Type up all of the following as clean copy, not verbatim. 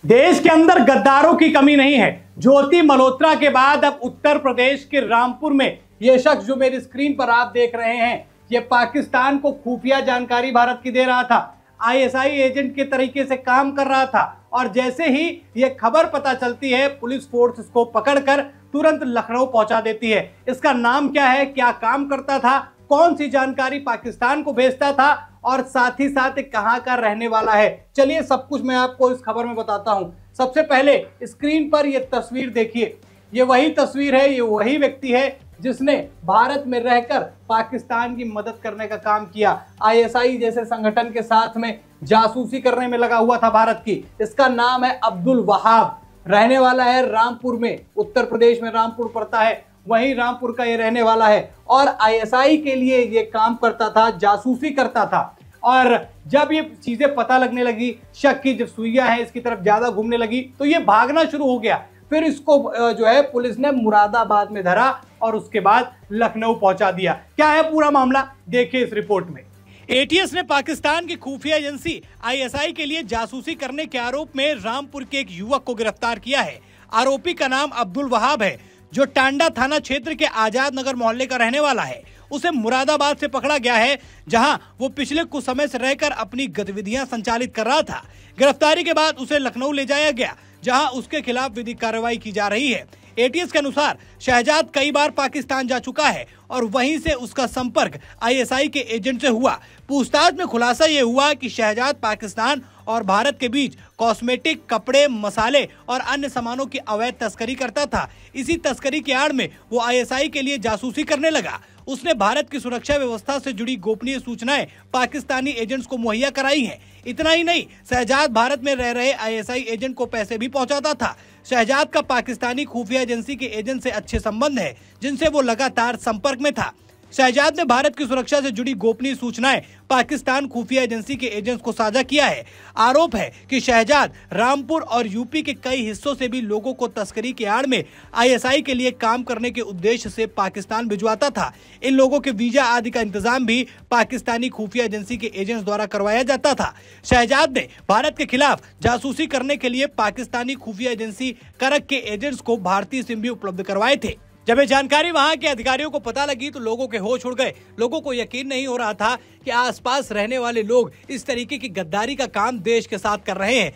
देश के अंदर गद्दारों की कमी नहीं है। ज्योति मल्होत्रा के बाद अब उत्तर प्रदेश के रामपुर में यह शख्स जो मेरी स्क्रीन पर आप देख रहे हैं, यह पाकिस्तान को खुफिया जानकारी भारत की दे रहा था, आईएसआई एजेंट के तरीके से काम कर रहा था। और जैसे ही यह खबर पता चलती है, पुलिस फोर्स इसको पकड़कर तुरंत लखनऊ पहुंचा देती है। इसका नाम क्या है, क्या काम करता था, कौन सी जानकारी पाकिस्तान को भेजता था और साथ ही साथ कहां का रहने वाला है, चलिए सब कुछ मैं आपको इस खबर में बताता हूं। सबसे पहले स्क्रीन पर यह तस्वीर देखिए, ये वही तस्वीर है, ये वही व्यक्ति है जिसने भारत में रहकर पाकिस्तान की मदद करने का काम किया। आईएसआई जैसे संगठन के साथ में जासूसी करने में लगा हुआ था भारत की। इसका नाम है अब्दुल वहाब, रहने वाला है रामपुर में, उत्तर प्रदेश में रामपुर पड़ता है, वहीं रामपुर का ये रहने वाला है। और आईएसआई के लिए ये काम करता था, जासूसी करता था। और जब ये चीजें पता लगने लगी, शक की जब सुइयां है इसकी तरफ ज्यादा घूमने लगी, तो ये भागना शुरू हो गया। फिर इसको जो है पुलिस ने मुरादाबाद में धरा और उसके बाद लखनऊ पहुंचा दिया। क्या है पूरा मामला, देखिए इस रिपोर्ट में। एटीएस ने पाकिस्तान की खुफिया एजेंसी आईएसआई के लिए जासूसी करने के आरोप में रामपुर के एक युवक को गिरफ्तार किया है। आरोपी का नाम अब्दुल वहाब है, जो टांडा थाना क्षेत्र के आजाद नगर मोहल्ले का रहने वाला है। उसे मुरादाबाद से पकड़ा गया है, जहां वो पिछले कुछ समय से रहकर अपनी गतिविधियां संचालित कर रहा था। गिरफ्तारी के बाद उसे लखनऊ ले जाया गया, जहां उसके खिलाफ विधिक कार्रवाई की जा रही है। एटीएस के अनुसार शहजाद कई बार पाकिस्तान जा चुका है और वहीं से उसका संपर्क आईएसआई के एजेंट से हुआ। पूछताछ में खुलासा ये हुआ कि शहजाद पाकिस्तान और भारत के बीच कॉस्मेटिक, कपड़े, मसाले और अन्य सामानों की अवैध तस्करी करता था। इसी तस्करी की आड़ में वो आईएसआई के लिए जासूसी करने लगा। उसने भारत की सुरक्षा व्यवस्था से जुड़ी गोपनीय सूचनाएं पाकिस्तानी एजेंट्स को मुहैया कराई हैं। इतना ही नहीं, शहजाद भारत में रह रहे आईएसआई एजेंट को पैसे भी पहुंचाता था। शहजाद का पाकिस्तानी खुफिया एजेंसी के एजेंट से अच्छे संबंध है, जिनसे वो लगातार संपर्क में था। शहजाद ने भारत की सुरक्षा से जुड़ी गोपनीय सूचनाएं पाकिस्तान खुफिया एजेंसी के एजेंट्स को साझा किया है। आरोप है कि शहजाद रामपुर और यूपी के कई हिस्सों से भी लोगों को तस्करी की आड़ में आईएसआई के लिए काम करने के उद्देश्य से पाकिस्तान भिजवाता था। इन लोगों के वीजा आदि का इंतजाम भी पाकिस्तानी खुफिया एजेंसी के एजेंट्स द्वारा करवाया जाता था। शहजाद ने भारत के खिलाफ जासूसी करने के लिए पाकिस्तानी खुफिया एजेंसी करक के एजेंट्स को भारतीय सिम भी उपलब्ध करवाए थे। जब ये जानकारी वहां के अधिकारियों को पता लगी तो लोगों के होश उड़ गए। लोगों को यकीन नहीं हो रहा था कि आसपास रहने वाले लोग इस तरीके की गद्दारी का काम देश के साथ कर रहे हैं।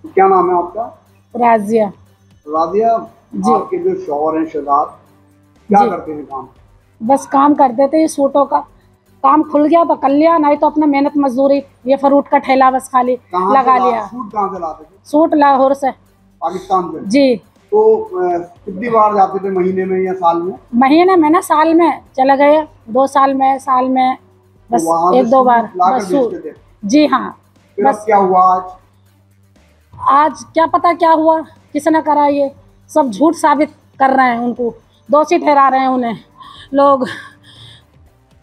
क्या नाम है आपका? राजिया। राजिया जी। आपके जो शौहर हैं शहजाद, क्या करते हैं काम? बस काम करते थे, सूटों का काम खुल गया तो कर लिया, नहीं तो अपना मेहनत मजदूरी, ये फ्रूट का ठेला बस खाली लगा लिया। सूट कहाँ से लाते थे? सूट लाहौर से, पाकिस्तान से जी। तो कितनी बार जाते थे, महीने में या साल में? महीने में ना, साल में चला गया, 2 साल में, साल में बस तो 1-2 बार बस सूट। जी हाँ। बस क्या हुआ आज क्या पता क्या हुआ, किसने करा, ये सब झूठ साबित कर रहे हैं, उनको दोषी ठहरा रहे हैं उन्हें लोग।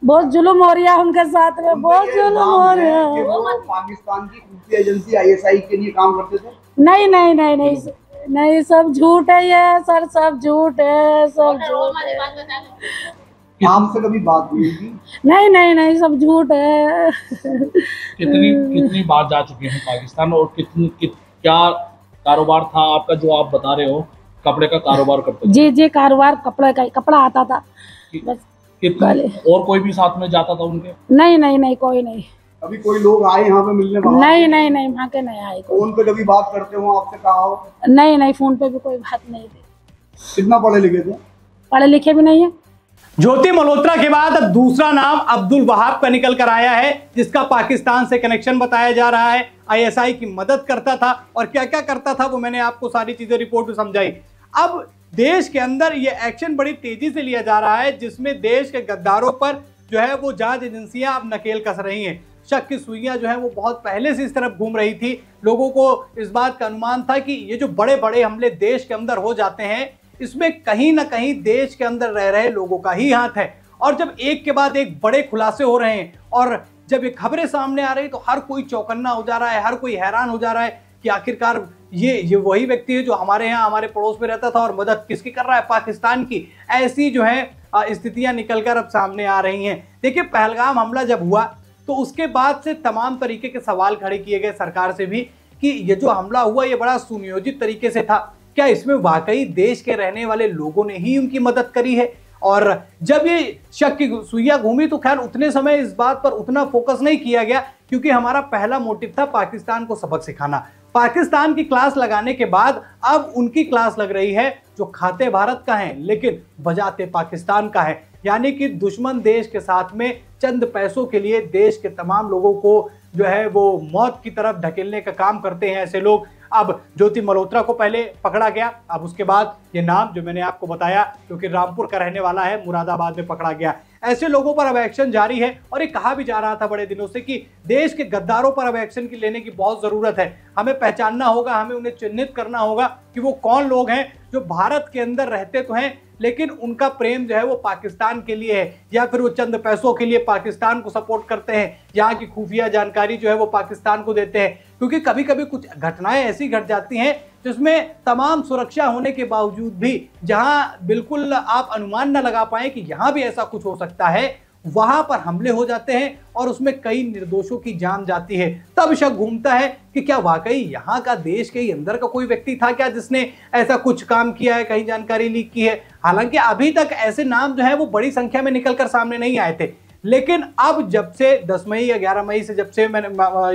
बहुत जुल्म हो रहा है उनके साथ में, बहुत जुल्म हो रहा है। पाकिस्तान की खुफिया एजेंसी आईएसआई के लिए काम करते थे? नहीं नहीं नहीं नहीं नहीं, सब झूठ है ये सर, सब झूठ है, सब झूठ है। आपसे कभी बात हुई थी? नहीं नहीं नहीं, सब झूठ है। कितनी बार जा चुके हैं पाकिस्तान और क्या कारोबार था आपका जो आप बता रहे हो? कपड़े का कारोबार करते थे? जी जी, कारोबार कपड़े का, कपड़ा आता था बस। और कोई भी साथ में जाता था उनके? नहीं नहीं नहीं, कोई नहीं। अभी कोई लोग आए यहाँ पे मिलने? नहीं नहीं नहीं, वहाँ के नहीं आए। फोन पे कभी बात करते हो, आपसे कहा हो? नहीं नहीं, फोन पे भी कोई बात नहीं थी। कितना पढ़े लिखे थे? पढ़े लिखे भी नहीं है। ज्योति मल्होत्रा के बाद अब दूसरा नाम अब्दुल वहाब का निकल कर आया है, जिसका पाकिस्तान से कनेक्शन बताया जा रहा है। आईएसआई की मदद करता था और क्या क्या करता था वो मैंने आपको सारी चीजें रिपोर्ट में समझाई। अब देश के अंदर ये एक्शन बड़ी तेजी से लिया जा रहा है, जिसमें देश के गद्दारों पर जो है वो जांच एजेंसियां अब नकेल कस रही हैं। शक की सुइयां जो है वो बहुत पहले से इस तरफ घूम रही थी। लोगों को इस बात का अनुमान था कि ये जो बड़े बड़े हमले देश के अंदर हो जाते हैं, इसमें कहीं ना कहीं देश के अंदर रह रहे लोगों का ही हाथ है। और जब एक के बाद एक बड़े खुलासे हो रहे हैं और जब ये खबरें सामने आ रही तो हर कोई चौकन्ना हो जा रहा है, हर कोई हैरान हो जा रहा है कि आखिरकार ये वही व्यक्ति है जो हमारे यहाँ हमारे पड़ोस में रहता था और मदद किसकी कर रहा है, पाकिस्तान की। ऐसी जो है स्थितियां निकलकर अब सामने आ रही हैं। देखिए, पहलगाम हमला जब हुआ तो उसके बाद से तमाम तरीके के सवाल खड़े किए गए सरकार से भी कि ये जो हमला हुआ ये बड़ा सुनियोजित तरीके से था, क्या इसमें वाकई देश के रहने वाले लोगों ने ही उनकी मदद करी है? और जब ये शक की सुइयां घूमी तो खैर उतने समय इस बात पर उतना फोकस नहीं किया गया, क्योंकि हमारा पहला मोटिव था पाकिस्तान को सबक सिखाना। पाकिस्तान की क्लास लगाने के बाद अब उनकी क्लास लग रही है जो खाते भारत का है लेकिन बजाते पाकिस्तान का है, यानी कि दुश्मन देश के साथ में चंद पैसों के लिए देश के तमाम लोगों को जो है वो मौत की तरफ ढकेलने का काम करते हैं ऐसे लोग। अब ज्योति मल्होत्रा को पहले पकड़ा गया, अब उसके बाद ये नाम जो मैंने आपको बताया क्योंकि रामपुर का रहने वाला है, मुरादाबाद में पकड़ा गया। ऐसे लोगों पर अब एक्शन जारी है और ये कहा भी जा रहा था बड़े दिनों से कि देश के गद्दारों पर अब एक्शन की लेने की बहुत जरूरत है। हमें पहचानना होगा, हमें उन्हें चिन्हित करना होगा कि वो कौन लोग हैं जो भारत के अंदर रहते तो हैं लेकिन उनका प्रेम जो है वो पाकिस्तान के लिए है, या फिर वो चंद पैसों के लिए पाकिस्तान को सपोर्ट करते हैं, यहाँ की खुफिया जानकारी जो है वो पाकिस्तान को देते हैं। क्योंकि कभी कभी कुछ घटनाएं ऐसी घट जाती हैं जिसमें तमाम सुरक्षा होने के बावजूद भी जहां बिल्कुल आप अनुमान न लगा पाए कि यहां भी ऐसा कुछ हो सकता है, वहां पर हमले हो जाते हैं और उसमें कई निर्दोषों की जान जाती है। तब शक घूमता है कि क्या वाकई यहाँ का देश के अंदर का कोई व्यक्ति था क्या जिसने ऐसा कुछ काम किया है, कहीं जानकारी लीक की है। हालांकि अभी तक ऐसे नाम जो है वो बड़ी संख्या में निकलकर सामने नहीं आए थे, लेकिन अब जब से 10 मई या 11 मई से जब से मैंने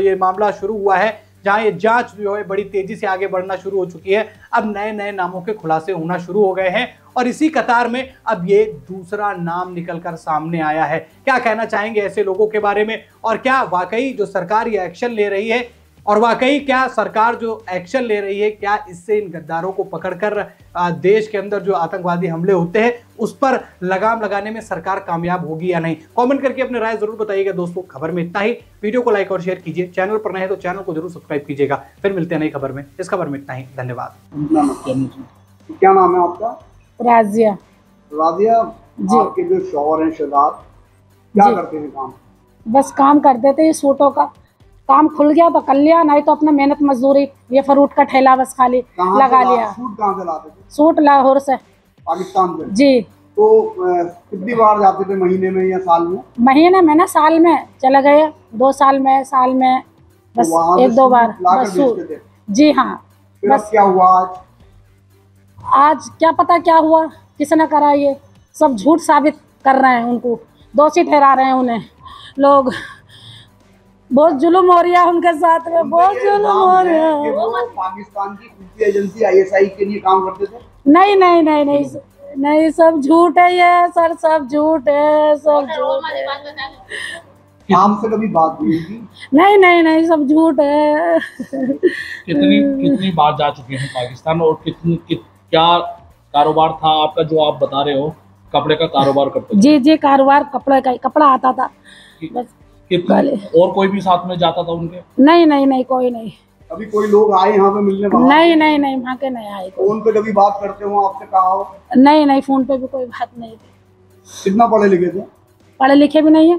ये मामला शुरू हुआ है, जहां ये जांच जो है बड़ी तेजी से आगे बढ़ना शुरू हो चुकी है, अब नए नए नामों के खुलासे होना शुरू हो गए हैं और इसी कतार में अब ये दूसरा नाम निकलकर सामने आया है। क्या कहना चाहेंगे ऐसे लोगों के बारे में, और क्या वाकई जो सरकार ये एक्शन ले रही है, और वाकई क्या सरकार जो एक्शन ले रही है क्या इससे इन गद्दारों को पकड़कर देश के अंदर जो आतंकवादी हमले होते हैं उस पर लगाम लगाने में सरकार कामयाब होगी या नहीं? कमेंट करके अपनी राय जरूर बताइएगा। दोस्तों खबर में इतना ही, वीडियो को लाइक और शेयर कीजिए, चैनल पर नए हैं तो चैनल को जरूर सब्सक्राइब कीजिएगा। फिर मिलते हैं नई खबर में, इस खबर में इतना ही, धन्यवाद। क्या नाम है आपका? राजिया। राजिया, आपके जो शौहर हैं शहजाद, क्या करते हैं काम? बस काम करते थे, सूटों का काम खुल गया तो कर लिया, नहीं तो अपना मेहनत मजदूरी, ये फ्रूट का ठेला बस खाली लगा लिया। सूट कहाँ से लाते थे? सूट लाहौर से। पाकिस्तान से? जी। तो कितनी बार जाते थे महीने में या साल में? महीने में ना, साल में चले गए, 2 साल में, साल में बस तो 1-2 बार बस सूट। जी हाँ। बस क्या हुआ आज क्या पता क्या हुआ, किसने करा, ये सब झूठ साबित कर रहे हैं, उनको दोषी ठहरा रहे हैं उन्हें लोग। बहुत जुल्म हो रहा है उनके साथ में, बहुत जुल्म हो रहा है। वो पाकिस्तान की खुफिया एजेंसी ISI के लिए काम करते थे? नहीं नहीं नहीं नहीं नहीं, सब झूठ है ये सर, सब झूठ है, सब झूठ है। आपसे कभी बात हुई थी? नहीं नहीं नहीं, सब झूठ है। कितनी बार जा चुके हैं पाकिस्तान, और क्या कारोबार था आपका जो आप बता रहे हो, कपड़े का कारोबार करते थे? जी जी, कारोबार कपड़े का, कपड़ा आता था बस। और कोई भी साथ में जाता था उनके? नहीं नहीं नहीं, कोई नहीं। अभी कोई लोग आए यहाँ पे मिलने? नहीं नहीं नहीं, वहाँ के नहीं आए। फोन पे कभी बात करते हो आपसे कहा हो? नहीं नहीं, फोन पे भी कोई बात नहीं थी। कितना पढ़े लिखे थे? पढ़े लिखे भी नहीं है।